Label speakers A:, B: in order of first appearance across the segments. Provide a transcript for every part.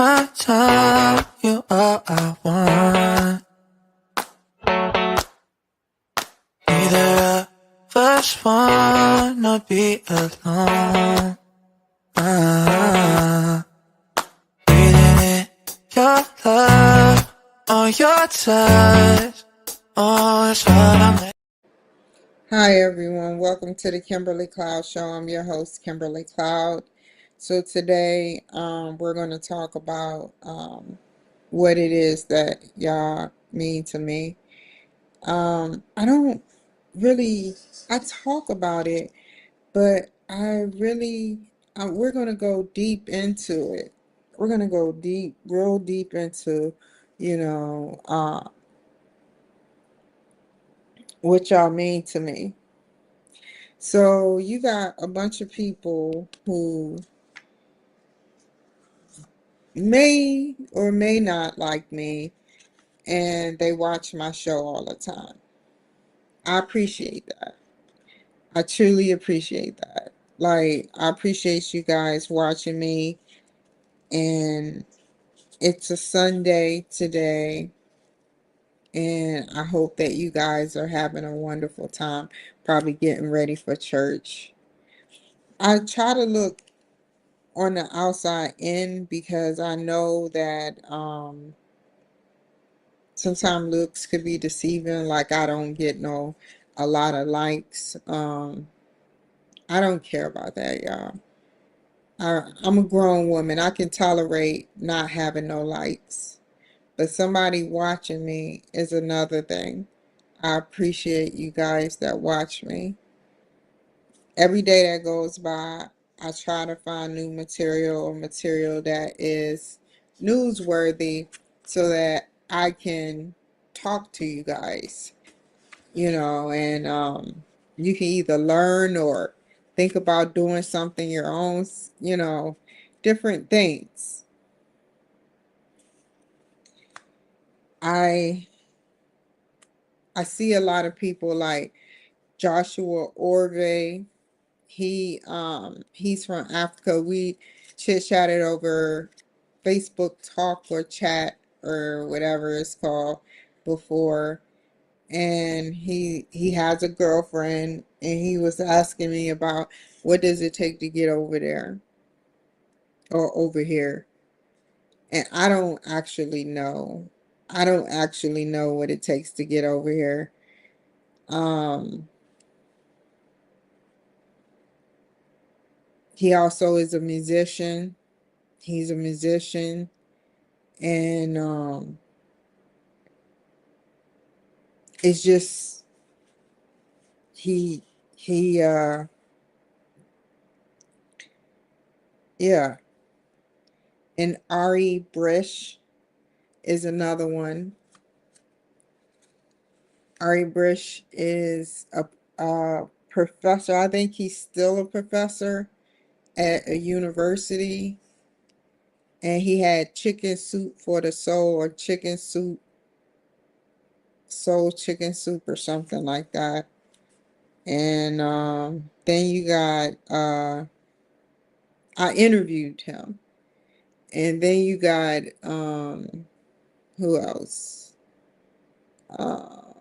A: my time, you all I want. Neither of us wanna be alone. Breathing in your love, on your touch, oh, it's what I'm.
B: Hi everyone, welcome to the Kimberly Cloud Show. I'm your host, Kimberly Cloud. So today we're going to talk about what it is that y'all mean to me. I don't really, I talk about it, but we're going to go deep into it. We're going to go deep, real deep into, you know, what y'all mean to me. So you got a bunch of people who may or may not like me, and they watch my show all the time. I appreciate that. I truly appreciate that. Like, I appreciate you guys watching me, and it's a Sunday today, and I hope that you guys are having a wonderful time, probably getting ready for church. I try to look on the outside in because I know that sometimes looks could be deceiving. Like, I don't get a lot of likes. I don't care about that, y'all. I'm a grown woman. I can tolerate not having no likes, but somebody watching me is another thing. I appreciate you guys that watch me. Every day that goes by, I try to find new material or material that is newsworthy so that I can talk to you guys, and you can either learn or think about doing something your own, different things. I I see a lot of people like Joshua Orve. He's from Africa. We chit chatted over Facebook talk or chat or whatever it's called before, and he has a girlfriend, and he was asking me about what does it take to get over there or over here, and I don't actually know. I don't actually know what it takes to get over here. Um, he also is a musician. He's a musician, and it's just he he yeah. And Ari Brish is another one. Ari Brish is a professor. I think he's still a professor at a university, and he had chicken soup for the soul, or chicken soup, soul chicken soup, or something like that. And then you got I interviewed him, and then you got who else? Um,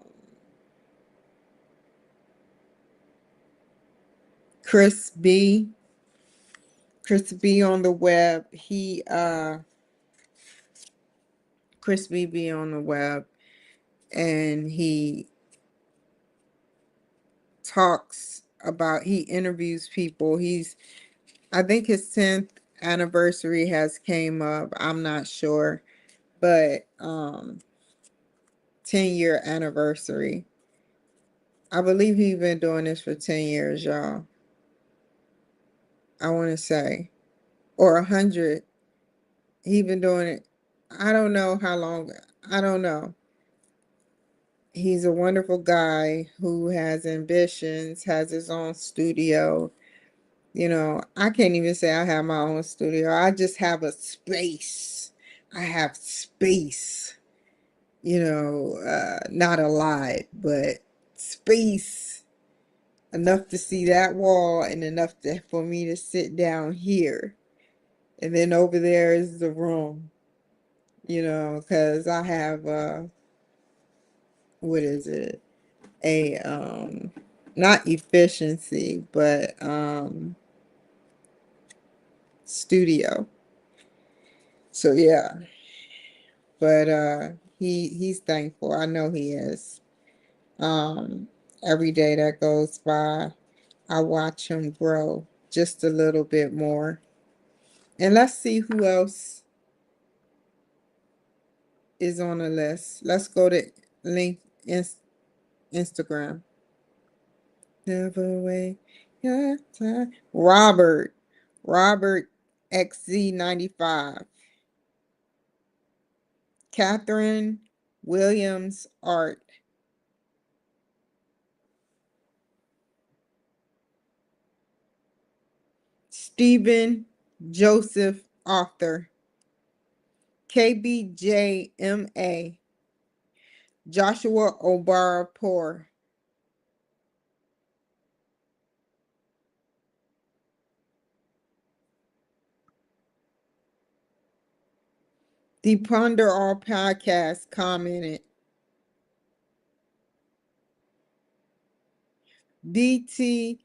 B: Chris B. Chris B on the web. Chris B be on the web, and he interviews people. I think his 10th anniversary has came up. I'm not sure, but 10-year anniversary. I believe he's been doing this for 10 years, y'all. I want to say, or 100. He been doing it. I don't know how long. I don't know. He's a wonderful guy who has ambitions, has his own studio. I can't even say I have my own studio. I just have a space. I have space, not a lot, but space enough to see that wall and enough for me to sit down here. And then over there is the room, because I have what is it? A not efficiency, but studio. So yeah, but he's thankful. I know he is. Um every day that goes by, I watch him grow just a little bit more. And let's see who else is on the list. Let's go to link Instagram. Never wait your time. Robert XZ95. Catherine Williams Art. Stephen Joseph Author. KBJMA. Joshua Obara Poor. The Ponder All Podcast commented. DTD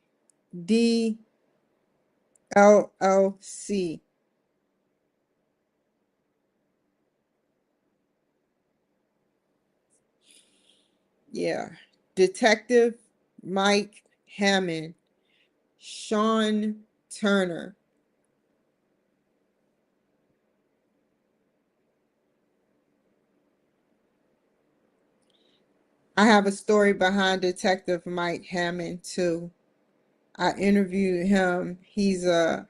B: LLC. Yeah. Detective Mike Hammond. Sean Turner. I have a story behind Detective Mike Hammond too. I interviewed him. He's a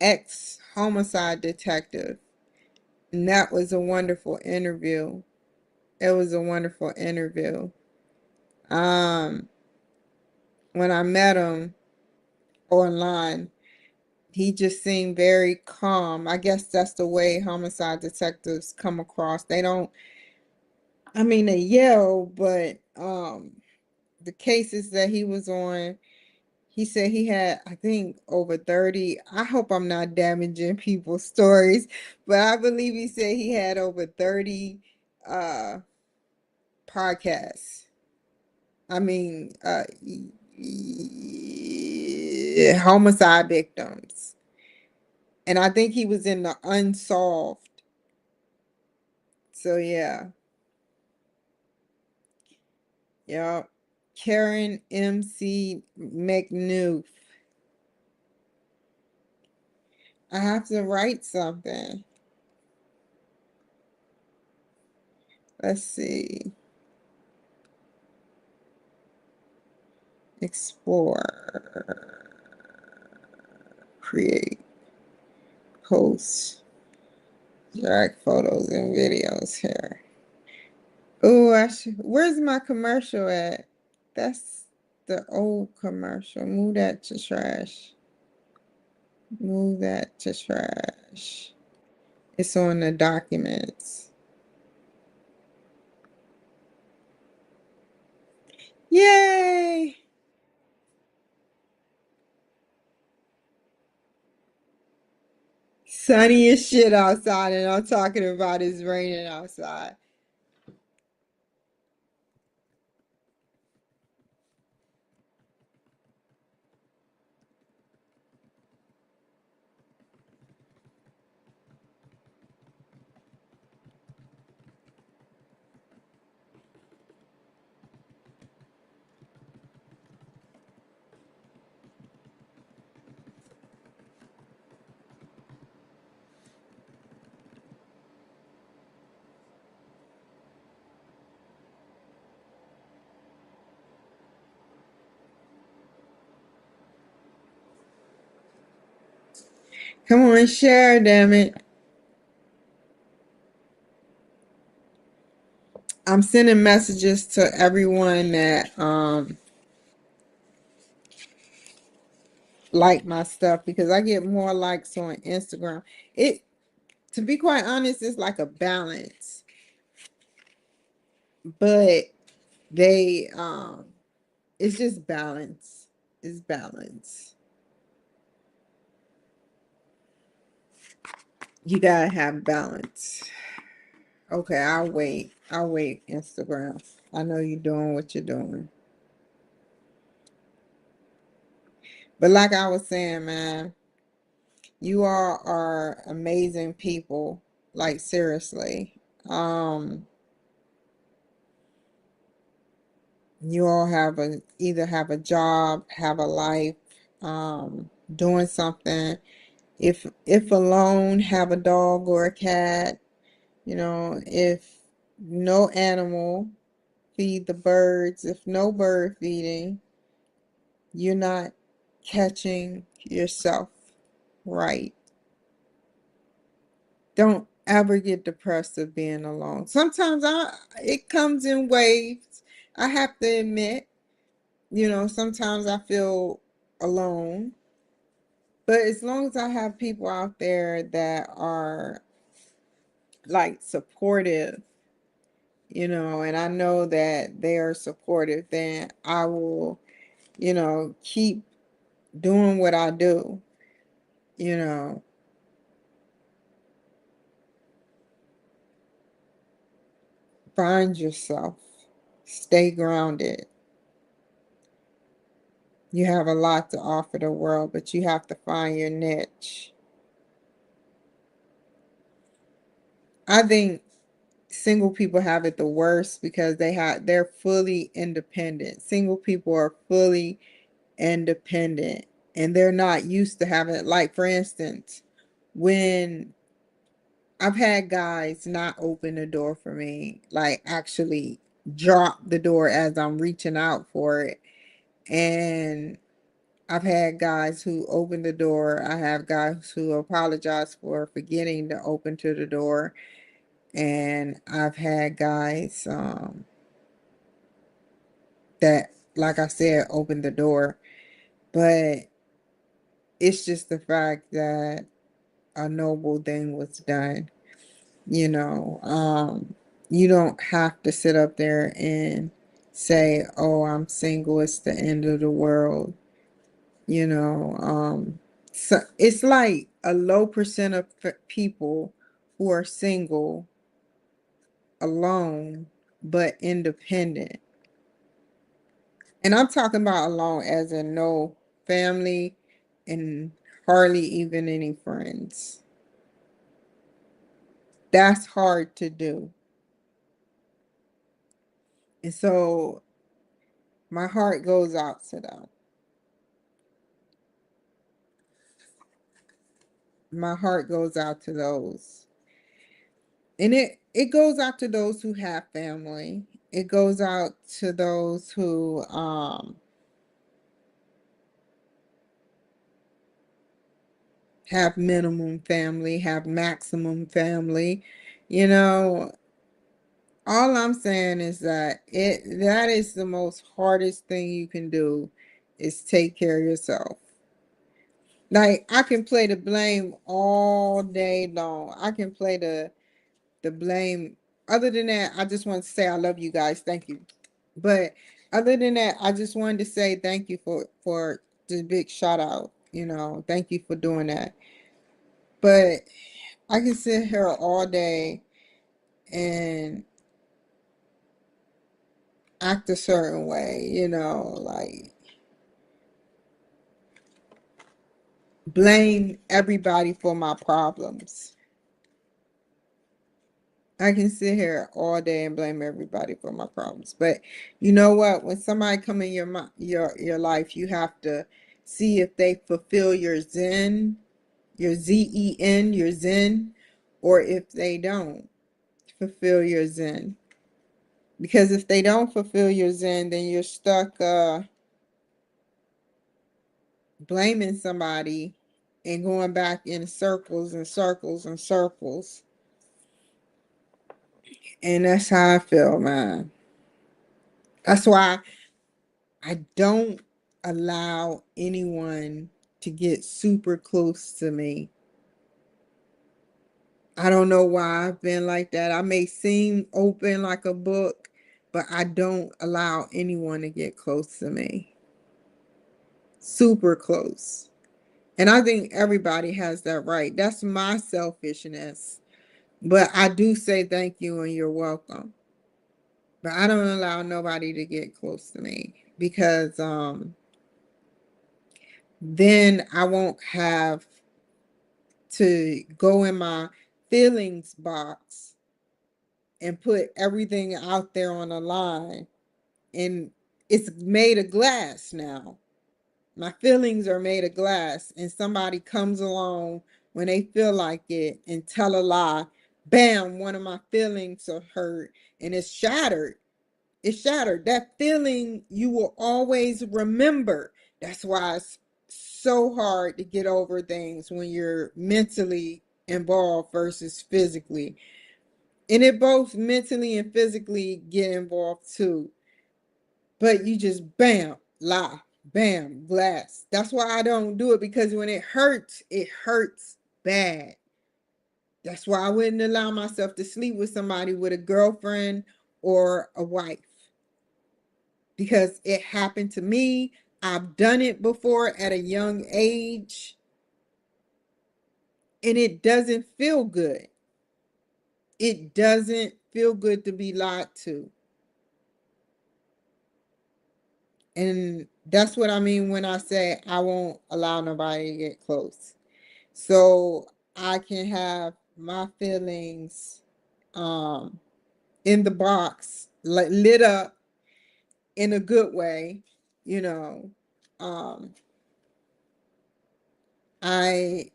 B: ex homicide detective, and that was a wonderful interview. It was a wonderful interview. Um, when I met him online, he just seemed very calm. I guess that's the way homicide detectives come across. They don't, I mean, they yell, but the cases that he was on, he said he had, I think, over 30. I hope I'm not damaging people's stories, but I believe he said he had over 30 uh podcasts. I mean, homicide victims. And I think he was in the unsolved. So yeah. Yep. Karen MC McNew. I have to write something. Let's see. Explore. Create. Post. Drag photos and videos here. Oh, where's my commercial at? That's the old commercial. Move that to trash. Move that to trash. It's on the documents. Yay! Sunny as shit outside, and I'm talking about it's raining outside. Come on, share, damn it. I'm sending messages to everyone that like my stuff because I get more likes on Instagram. It To be quite honest, it's like a balance. But they it's just balance. It's balance. You gotta have balance. Okay, I'll wait. I'll wait, Instagram. I know you're doing what you're doing. But like I was saying, man, you all are amazing people. Like seriously. You all have a either have a job, have a life, doing something. If alone, have a dog or a cat. If no animal, feed the birds. If no bird feeding, you're not catching yourself right. Don't ever get depressed of being alone. Sometimes it comes in waves. I have to admit, sometimes I feel alone. But as long as I have people out there that are like supportive, and I know that they are supportive, then I will, keep doing what I do, you know. Find yourself, stay grounded. You have a lot to offer the world, but you have to find your niche. I think single people have it the worst because they're fully independent. Single people are fully independent and they're not used to having it. Like for instance, when I've had guys not open the door for me, like actually drop the door as I'm reaching out for it. And I've had guys who open the door. I have guys who apologize for forgetting to open to the door. And I've had guys that, like I said, open the door. But it's just the fact that a noble thing was done. You know, you don't have to sit up there and say, "Oh, I'm single. It's the end of the world." So it's like a low percent of people who are single, alone, but independent. And I'm talking about alone as in no family and hardly even any friends. That's hard to do. And so my heart goes out to them. My heart goes out to those. And it goes out to those who have family. It goes out to those who have minimum family, have maximum family. You know, all I'm saying is that is the most hardest thing you can do is take care of yourself. Like I can play the blame all day long. I can play the blame. Other than that, I just want to say I love you guys. Thank you. But other than that, I just wanted to say thank you for the big shout out. Thank you for doing that. But I can sit here all day and act a certain way, like blame everybody for my problems. I can sit here all day and blame everybody for my problems. But you know what? When somebody come in your life, you have to see if they fulfill your Zen, your Zen, your Zen, or if they don't fulfill your Zen. Because if they don't fulfill your Zen, then you're stuck blaming somebody and going back in circles and circles and circles. And that's how I feel, man. That's why I don't allow anyone to get super close to me. I don't know why I've been like that. I may seem open like a book, but I don't allow anyone to get close to me. Super close. And I think everybody has that right. That's my selfishness. But I do say thank you and you're welcome. But I don't allow nobody to get close to me because then I won't have to go in my feelings box and put everything out there on the line. And it's made of glass now. My feelings are made of glass, and somebody comes along when they feel like it and tell a lie. Bam, one of my feelings are hurt and it's shattered. It's shattered. That feeling you will always remember. That's why it's so hard to get over things when you're mentally involved versus physically. And it both mentally and physically get involved too. But you just bam, lie, bam, glass. That's why I don't do it, because when it hurts bad. That's why I wouldn't allow myself to sleep with somebody with a girlfriend or a wife, because it happened to me. I've done it before at a young age, and it doesn't feel good. It doesn't feel good to be lied to. And that's what I mean when I say I won't allow nobody to get close. So I can have my feelings um in the box, like lit up in a good way, you know. Um I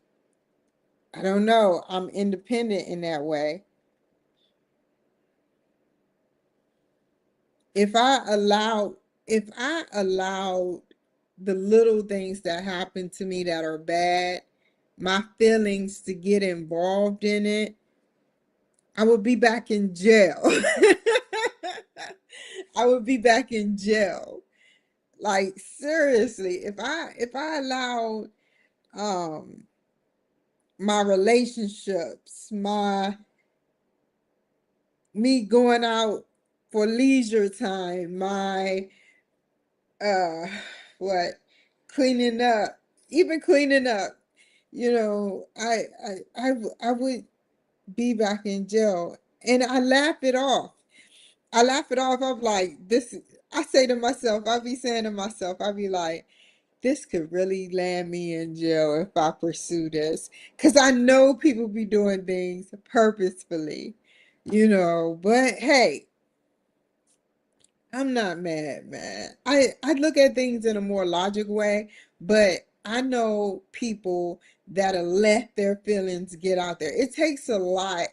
B: I don't know. I'm independent in that way. If I allowed if I allowed the little things that happen to me that are bad, my feelings to get involved in it, I would be back in jail. I would be back in jail. Like seriously, if I allowed um my relationships, my me going out for leisure time, my uh what cleaning up, even cleaning up, I would be back in jail. And I laugh it off. I laugh it off. I'm like, this, I say to myself, I be saying to myself, I be like, this could really land me in jail if I pursue this. Because I know people be doing things purposefully, but hey, I'm not mad, man. I look at things in a more logic way, but I know people that'll let their feelings get out there. It takes a lot,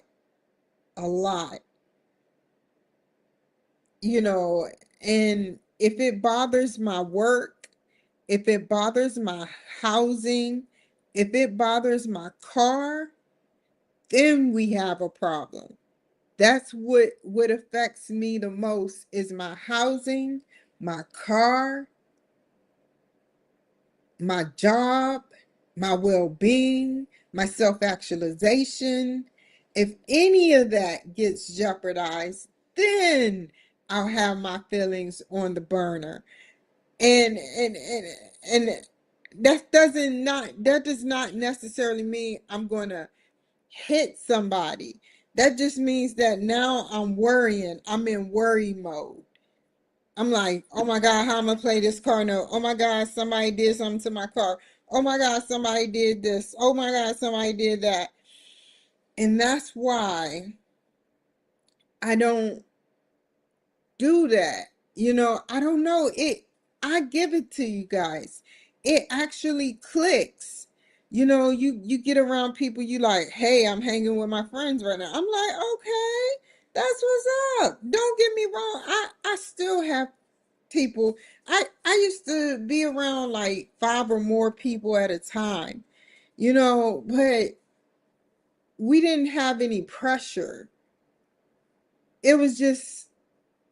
B: you know, and if it bothers my work, if it bothers my housing, if it bothers my car, then we have a problem. That's what affects me the most is my housing, my car, my job, my well-being, my self-actualization. If any of that gets jeopardized, then I'll have my feelings on the burner. And that does not necessarily mean I'm going to hit somebody. That just means that now I'm worrying. I'm in worry mode. I'm like, oh my God, how am I gonna play this car note? Oh my God, somebody did something to my car. Oh my God, somebody did this. Oh my God, somebody did that. And that's why I don't do that. I don't know. I give it to you guys. It actually clicks. You get around people, you like, hey, I'm hanging with my friends right now. I'm like, okay, that's what's up. Don't get me wrong. I still have people. I used to be around like five or more people at a time, but we didn't have any pressure. It was just,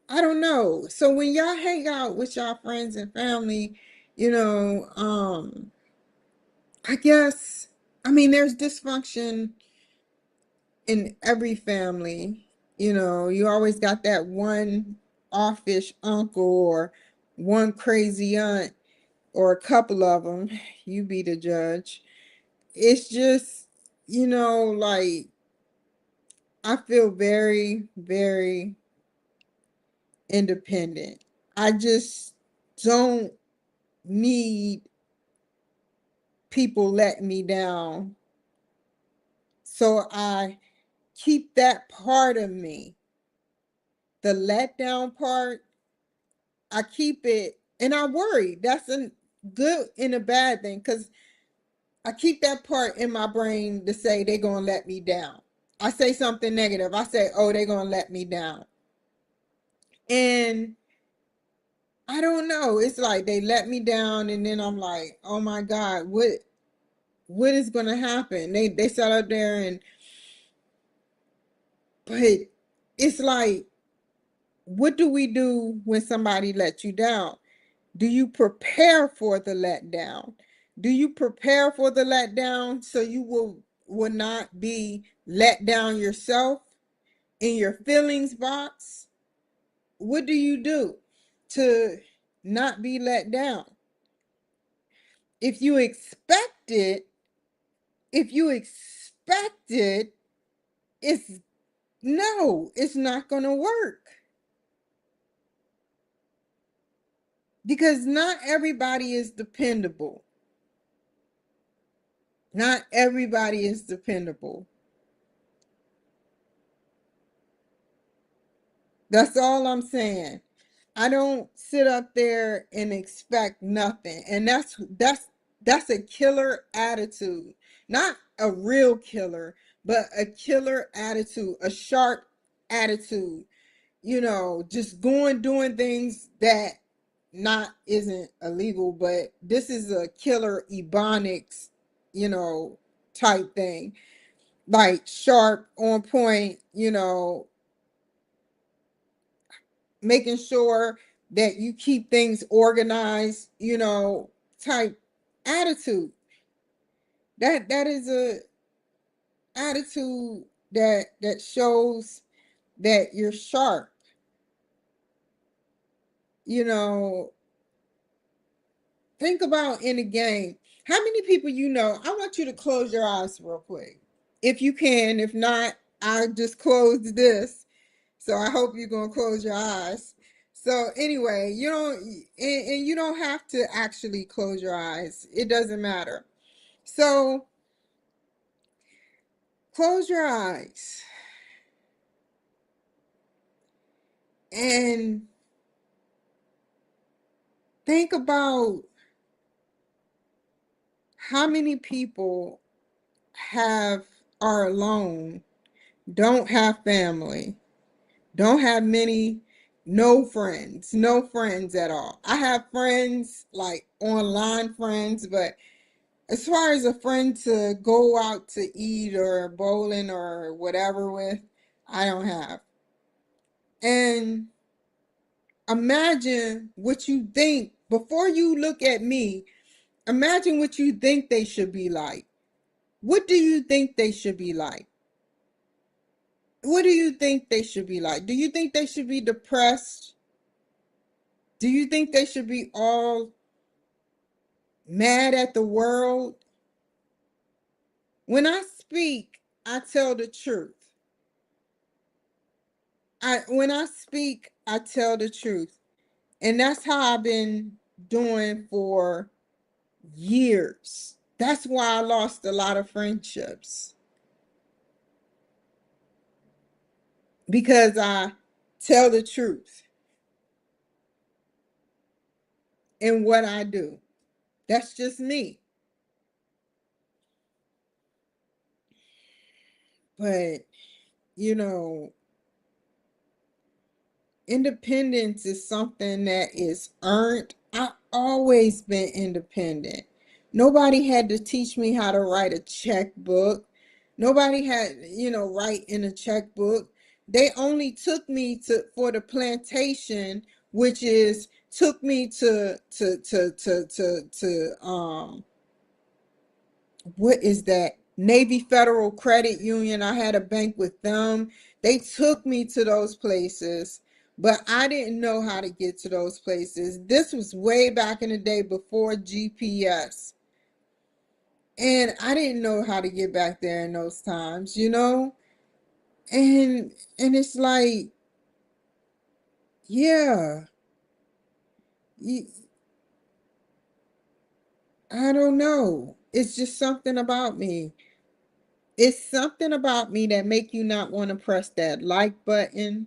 B: I don't know. So when y'all hang out with y'all friends and family, you know, um, I guess, I mean, there's dysfunction in every family. You always got that one offish uncle or one crazy aunt or a couple of them. You be the judge. it's just, like I feel very, very independent. I just don't need people letting me down. So I keep that part of me, the letdown part, I keep it, and I worry. That's a good and a bad thing, because I keep that part in my brain to say they're going to let me down. I say something negative. I say, oh, they're going to let me down. And I don't know. It's like they let me down, and then I'm like, oh my God, what is going to happen? They sat up there, but it's like, what do we do when somebody lets you down? Do you prepare for the letdown? Do you prepare for the letdown so you will not be let down yourself in your feelings box? What do you do to not be let down? If you expect it, if you expect it, it's no, it's not going to work, because not everybody is dependable. Not everybody is dependable. That's all I'm saying. I don't sit up there and expect nothing. And that's a killer attitude. Not a real killer, but a killer attitude, a sharp attitude. Just doing things that not isn't illegal, but this is a killer ebonics, type thing. Like sharp, on point, making sure that you keep things organized, type attitude. That is a attitude that shows that you're sharp. You know, think about in a game, how many people I want you to close your eyes real quick. If you can, if not, I just closed this. So I hope you're gonna close your eyes. So anyway, and you don't have to actually close your eyes. It doesn't matter. So close your eyes and think about how many people are alone, don't have family, don't have no friends at all. I have friends, like online friends, but as far as a friend to go out to eat or bowling or whatever with, I don't have. And imagine what you think before you look at me. Imagine what you think they should be like. What do you think they should be like? What do you think they should be like? Do you think they should be depressed? Do you think they should be all mad at the world? When I speak, I tell the truth. When I speak, I tell the truth. And that's how I've been doing for years. That's why I lost a lot of friendships, because I tell the truth in what I do. That's just me. But, you know, independence is something that is earned. I've always been independent. Nobody had to teach me how to write a checkbook. Nobody had, write in a checkbook. They only took me to for the plantation, which is took me to what is that? Navy Federal Credit Union. I had a bank with them. They took me to those places, but I didn't know how to get to those places. This was way back in the day before GPS. And I didn't know how to get back there in those times, you know? And it's like, yeah, y- I don't know. It's just something about me. It's something about me that make you not want to press that like button.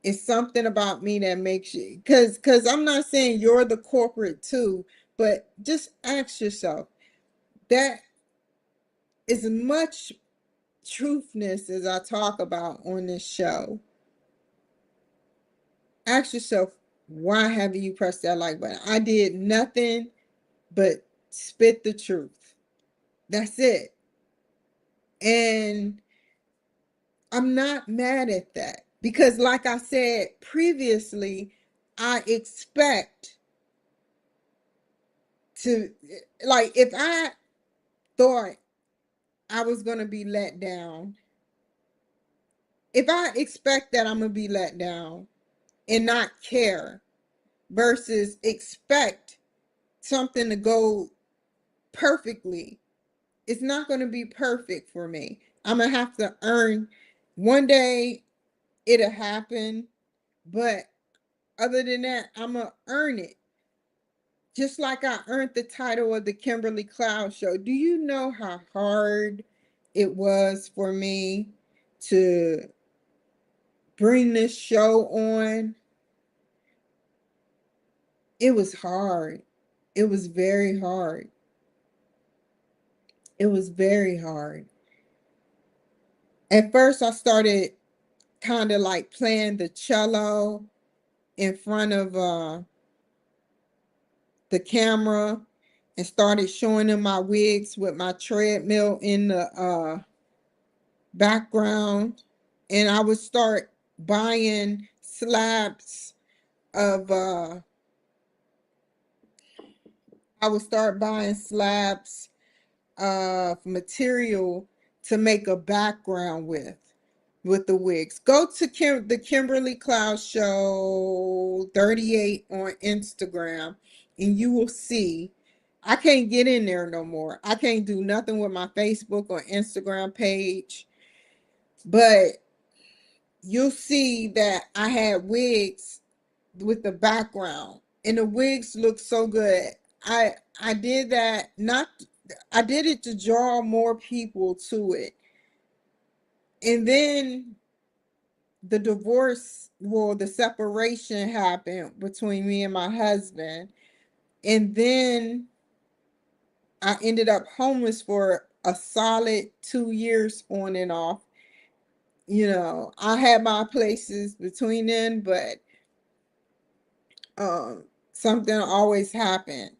B: It's something about me that makes you, cuz I'm not saying you're the corporate too, but just ask yourself that as much truthness as I talk about on this show, ask yourself, why haven't you pressed that like button? I did nothing but spit the truth. That's it. And I'm not mad at that because, like I said previously, I expect to, like, if I thought I was going to be let down, if I expect that I'm going to be let down and not care versus expect something to go perfectly, it's not going to be perfect for me. I'm going to have to earn. One day it'll happen, but other than that, I'm going to earn it. Just like I earned the title of the Kimberly Cloud Show. Do you know how hard it was for me to bring this show on? It was hard. It was very hard. It was very hard. At first, I started kind of like playing the cello in front of the camera and started showing them my wigs with my treadmill in the background. And I would start buying slabs of I would start buying slabs of material to make a background with the wigs. Go to the Kimberly Cloud Show 38 on Instagram and you will see. I can't get in there no more. I can't do nothing with my Facebook or Instagram page, but you'll see that I had wigs with the background and the wigs look so good. I did that, not I did it to draw more people to it. And then the divorce, well, the separation happened between me and my husband. And then I ended up homeless for a solid 2 years on and off. You know, I had my places between then, but something always happened.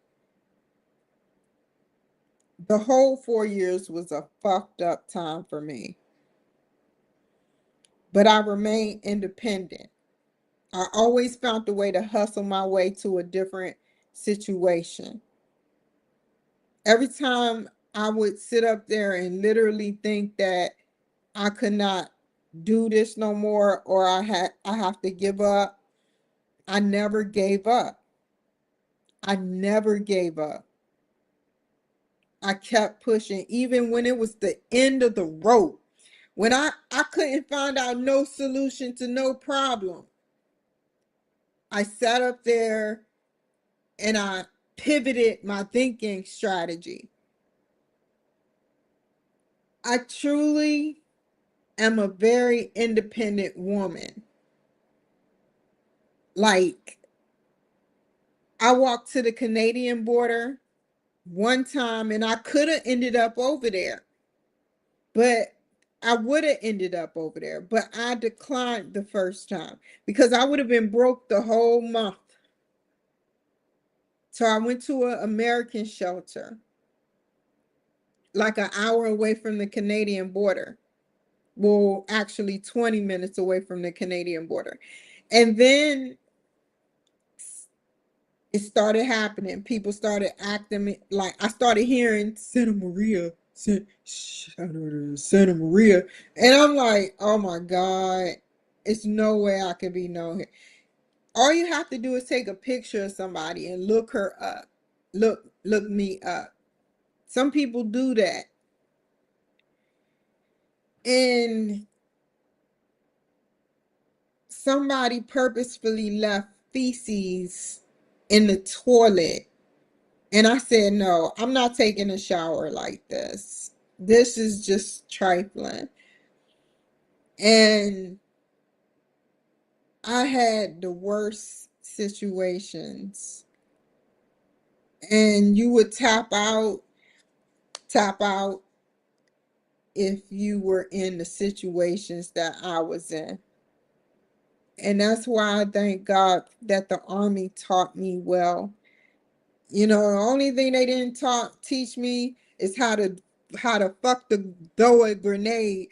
B: The whole 4 years was a fucked up time for me, but I remained independent. I always found a way to hustle my way to a different situation. Every time I would sit up there and literally think that I could not do this no more or I have to give up, I never gave up. I never gave up. I kept pushing even when it was the end of the rope. When I couldn't find out no solution to no problem. I sat up there and I pivoted my thinking strategy. I truly am a very independent woman. Like, I walked to the Canadian border one time and I could have ended up over there, but I would have ended up over there, but I declined the first time because I would have been broke the whole month. So I went to an American shelter, like an hour away from the Canadian border. Well, actually 20 minutes away from the Canadian border. And then it started happening. People started acting like I started hearing Santa Maria, Santa Maria. And I'm like, oh my God, it's no way I could be known here. All you have to do is take a picture of somebody and look her up. Look me up. Some people do that. And somebody purposefully left feces in the toilet. And I said, no, I'm not taking a shower like this. This is just trifling. And I had the worst situations. And you would tap out if you were in the situations that I was in. And that's why I thank God that the Army taught me well. You know, the only thing they didn't teach me is how to fuck the throw a grenade.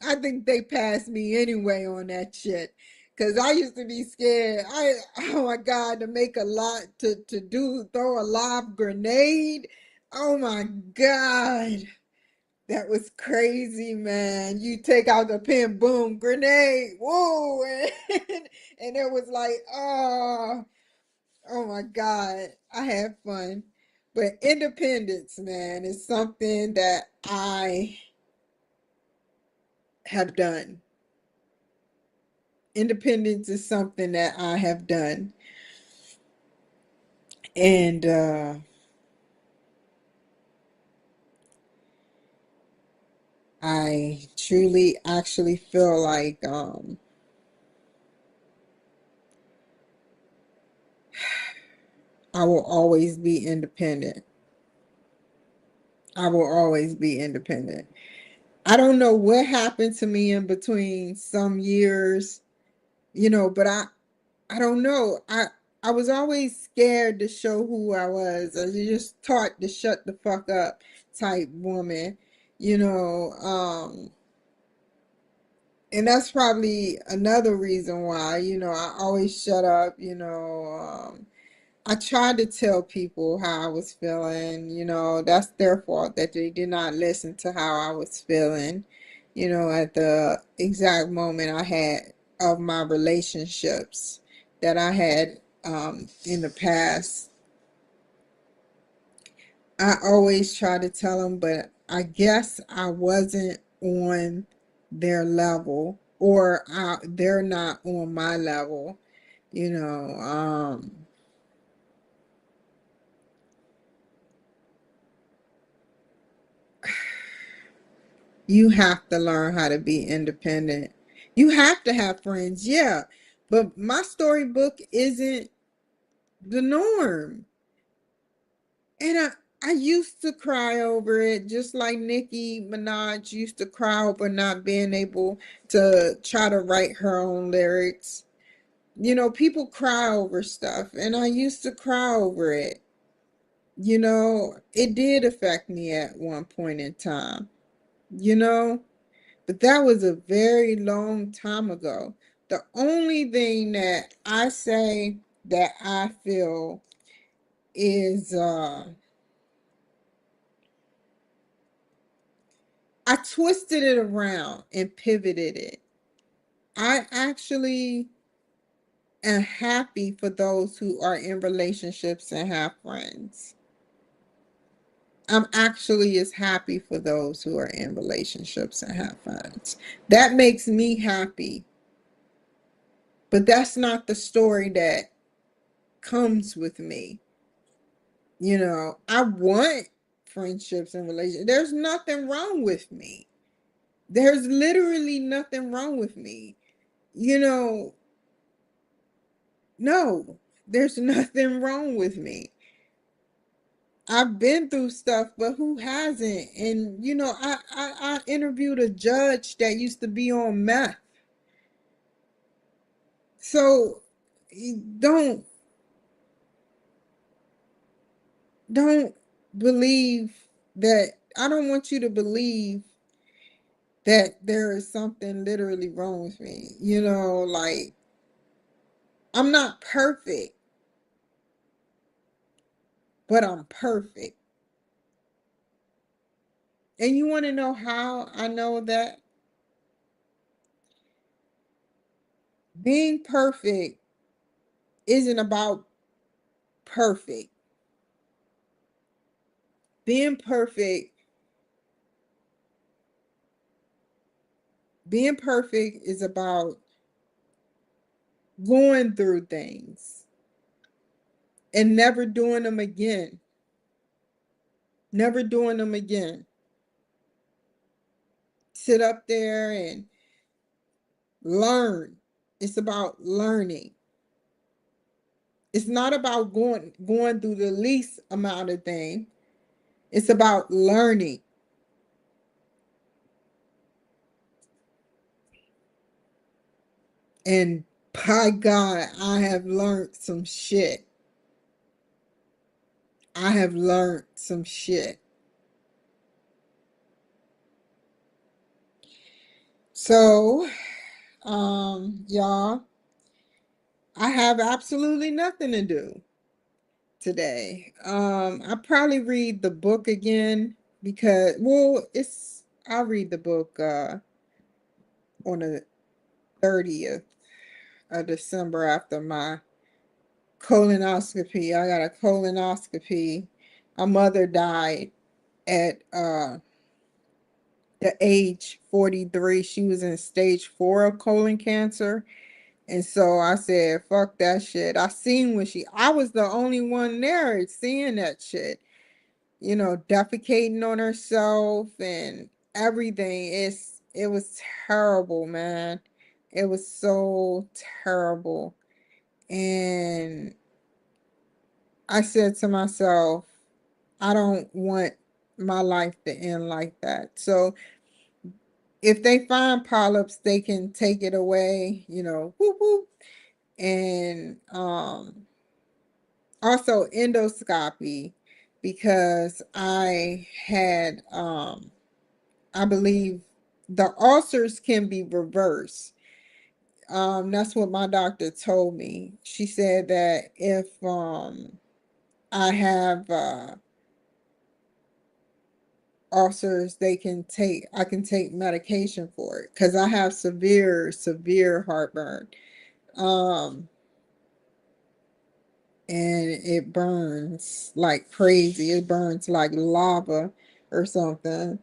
B: I think they passed me anyway on that shit. Cause I used to be scared. Oh my God, to make a lot to do throw a live grenade. Oh my God. That was crazy, man. You take out the pin, boom, grenade, whoa, and it was like, oh my God, I had fun. But independence, man, is something that I have done. Independence is something that I have done. And I truly actually feel like I will always be independent. I will always be independent. I don't know what happened to me in between some years, but I don't know. I was always scared to show who I was. I was just taught to shut the fuck up type woman, you know. And that's probably another reason why, I always shut up, I tried to tell people how I was feeling, that's their fault that they did not listen to how I was feeling, at the exact moment I had of my relationships that I had in the past. I always try to tell them, but I guess I wasn't on their level, or they're not on my level, you know. You have to learn how to be independent. You have to have friends, yeah. But my storybook isn't the norm. And I used to cry over it, just like Nicki Minaj used to cry over not being able to try to write her own lyrics. People cry over stuff, and I used to cry over it. It did affect me at one point in time, you know? But that was a very long time ago. The only thing that I say that I feel is I twisted it around and pivoted it. I actually am happy for those who are in relationships and have friends. I'm actually as happy for those who are in relationships and have friends. That makes me happy. But that's not the story that comes with me. I want friendships and relationships. There's nothing wrong with me. There's literally nothing wrong with me. You know, no, there's nothing wrong with me. I've been through stuff, but who hasn't? And I interviewed a judge that used to be on meth. So don't don't believe that. I don't want you to believe that there is something literally wrong with me. Like, I'm not perfect, but I'm perfect. And you want to know how I know that? Being perfect isn't about perfect. being perfect, being perfect is about going through things and never doing them again. Never doing them again. Sit up there and learn. It's about learning. It's not about going through the least amount of thing. It's about learning. And by God, I have learned some shit. I have learned some shit. So, y'all, I have absolutely nothing to do today. I'll probably read the book again because, well, I'll read the book on the 30th of December after my colonoscopy. I got a colonoscopy. My mother died at the age 43. She was in stage 4 of colon cancer. And so I said, fuck that shit. I was the only one there seeing that shit, defecating on herself and everything. It was terrible, man. It was so terrible. And I said to myself, I don't want my life to end like that. So if they find polyps, they can take it away, whoop whoop. And also endoscopy because I had I believe the ulcers can be reversed. That's what my doctor told me. She said that if I have ulcers, I can take medication for it because I have severe heartburn. Um, and it burns like crazy. It burns like lava or something.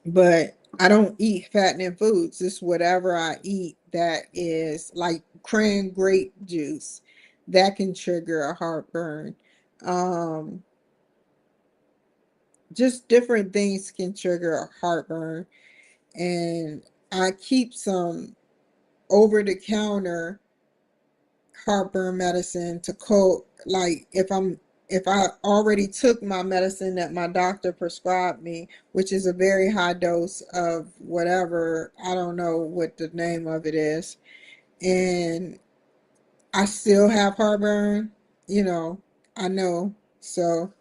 B: But I don't eat fattening foods. It's whatever I eat that is like cran grape juice that can trigger a heartburn. Um, just different things can trigger a heartburn. And I keep some over the counter heartburn medicine to cope, like if I already took my medicine that my doctor prescribed me, which is a very high dose of whatever, I don't know what the name of it is, and I still have heartburn, you know, I know. So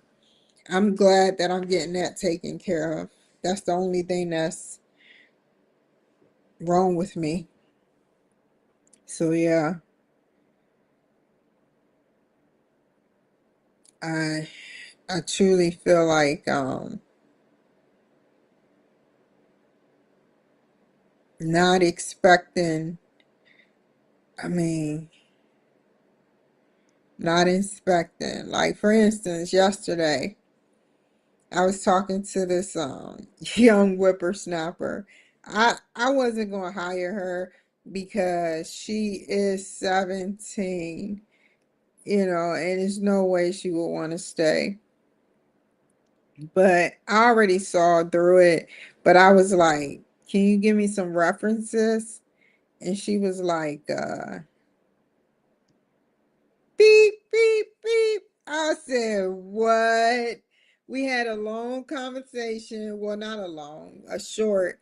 B: I'm glad that I'm getting that taken care of. That's the only thing that's wrong with me. So yeah, I I truly feel like not expecting, I mean, not expecting. Like for instance, yesterday I was talking to this young whippersnapper. I wasn't gonna hire her because she is 17, and there's no way she would want to stay. But I already saw through it. But I was like, can you give me some references? And she was like, beep, beep, beep. I said, what? We had a long conversation. Well, not a long, a short,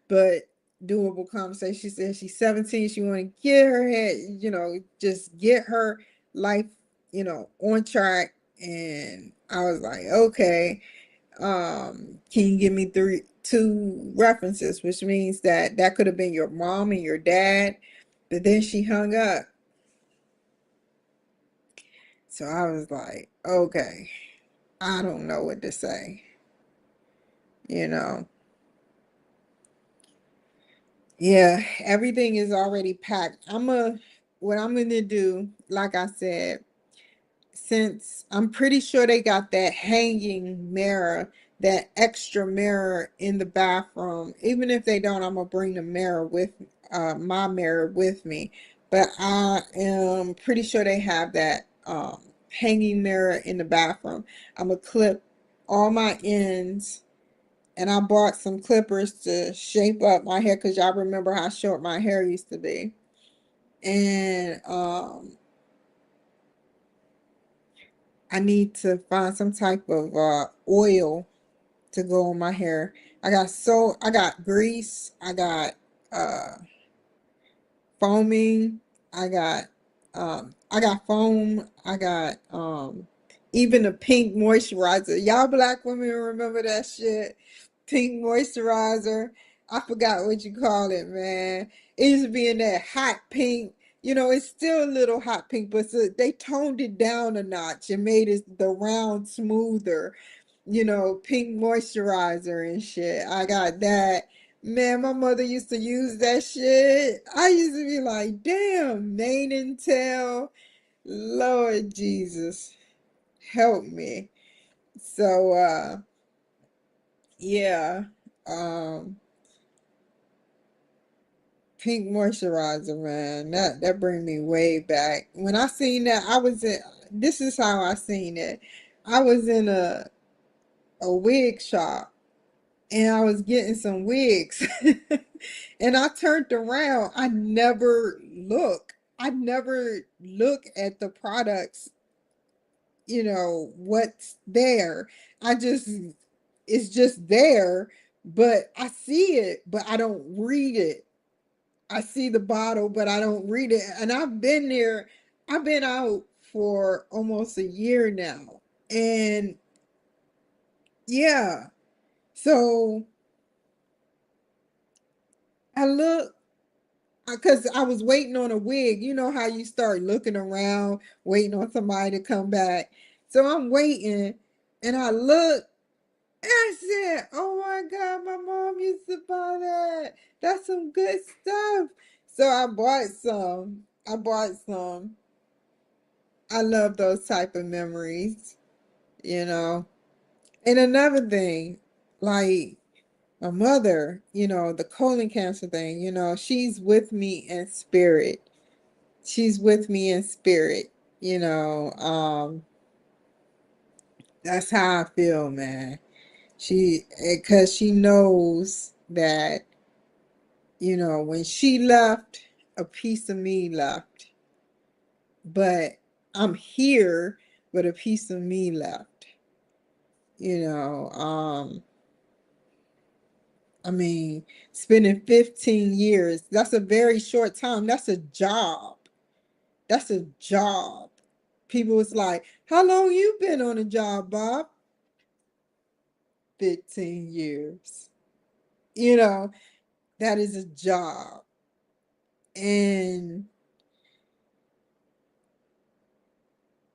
B: but doable conversation. She said she's 17. She want to get her head, just get her life, on track. And I was like, okay, can you give me two references, which means that could have been your mom and your dad. But then she hung up. So I was like, okay, I don't know what to say, you know. Yeah, everything is already packed. What I'm gonna do, like I said, since I'm pretty sure they got that hanging mirror, that extra mirror in the bathroom. Even if they don't, I'm gonna bring the mirror with my mirror with me. But I am pretty sure they have that hanging mirror in the bathroom. I'm gonna clip all my ends, and I bought some clippers to shape up my hair because y'all remember how short my hair used to be. And I need to find some type of oil to go on my hair. I got grease, uh foaming, I got foam, I got even a pink moisturizer. Y'all black women remember that shit? Pink moisturizer. I forgot what you call it, man. It used to be in that hot pink. You know, it's still a little hot pink, but they toned it down a notch and made it the round smoother. You know, pink moisturizer and shit. I got that. Man, my mother used to use that shit. I used to be like, damn, mane and tail. Lord Jesus, help me. So, yeah, um, pink moisturizer, man, that bring me way back. When I seen that, this is how I seen it. I was in a wig shop and I was getting some wigs. And I turned around. I never look at the products, what's there. I just it's just there, but I see it, but I don't read it. I see the bottle, but I don't read it. And I've been out for almost a year now. And yeah, so I look because I was waiting on a wig. You know how you start looking around, waiting on somebody to come back. So I'm waiting, and I look, and I said, "Oh my God, my mom used to buy that. That's some good stuff." So I bought some. I bought some. I love those type of memories, you know. And another thing, like my mother, the colon cancer thing, she's with me in spirit. She's with me in spirit, you know. That's how I feel, man. Because she knows that, when she left, a piece of me left. But I'm here, but a piece of me left. You know, I mean, spending 15 years, that's a very short time. That's a job. That's a job. People was like, how long you been on a job, Bob? 15 years. You know, that is a job. And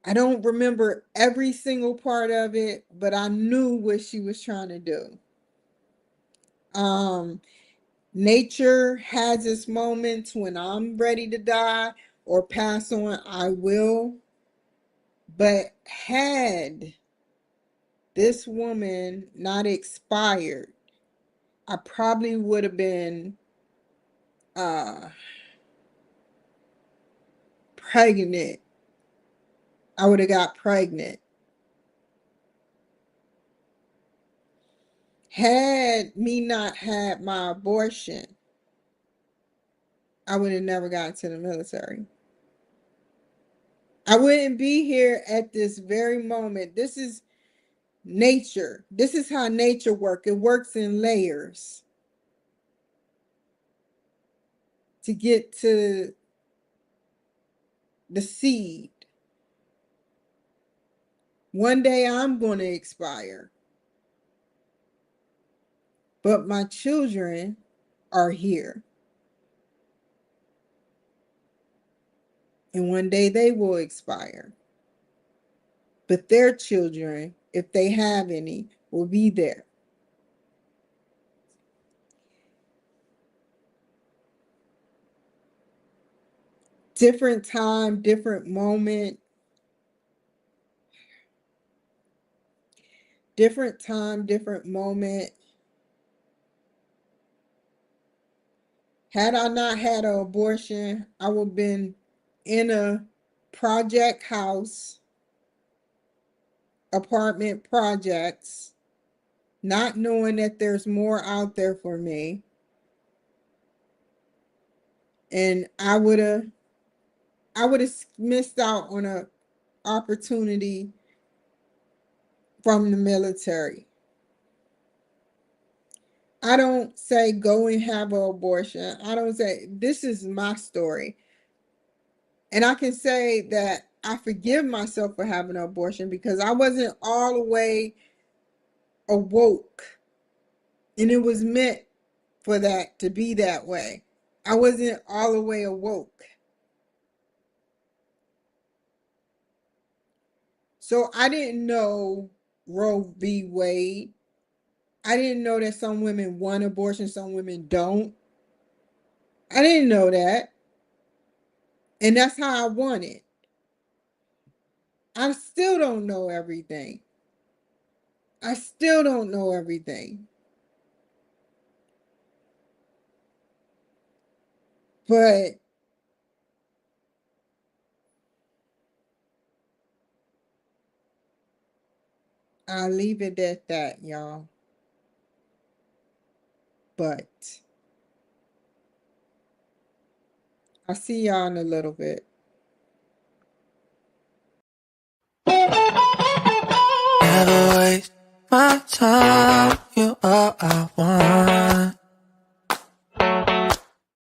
B: I don't remember every single part of it, but I knew what she was trying to do. Um, Nature has its moments when I'm ready to die or pass on, I will. But had this woman not expired, I probably would have been uh pregnant. I would have got pregnant. Had me not had my abortion, I would have never gotten to the military. I wouldn't be here at this very moment. This is nature. This is how nature works. It works in layers to get to the seed. One day I'm going to expire, but my children are here. And one day they will expire. But their children, if they have any, will be there. Different time, different moment. different time, different moment. Had I not had an abortion, I would have been in a project house, apartment projects, not knowing that there's more out there for me. And I would have missed out on a opportunity from the military. I don't say go and have an abortion. I don't say this is my story. And I can say that I forgive myself for having an abortion because I wasn't all the way awoke. And it was meant for that to be that way. I wasn't all the way awoke. So I didn't know Roe v. Wade. I didn't know that some women want abortion, some women don't. I didn't know that. And that's how I want it. I still don't know everything. I still don't know everything. But I'll leave it at that, y'all. But I'll see y'all in a little bit.
A: Never waste my time. You all I want.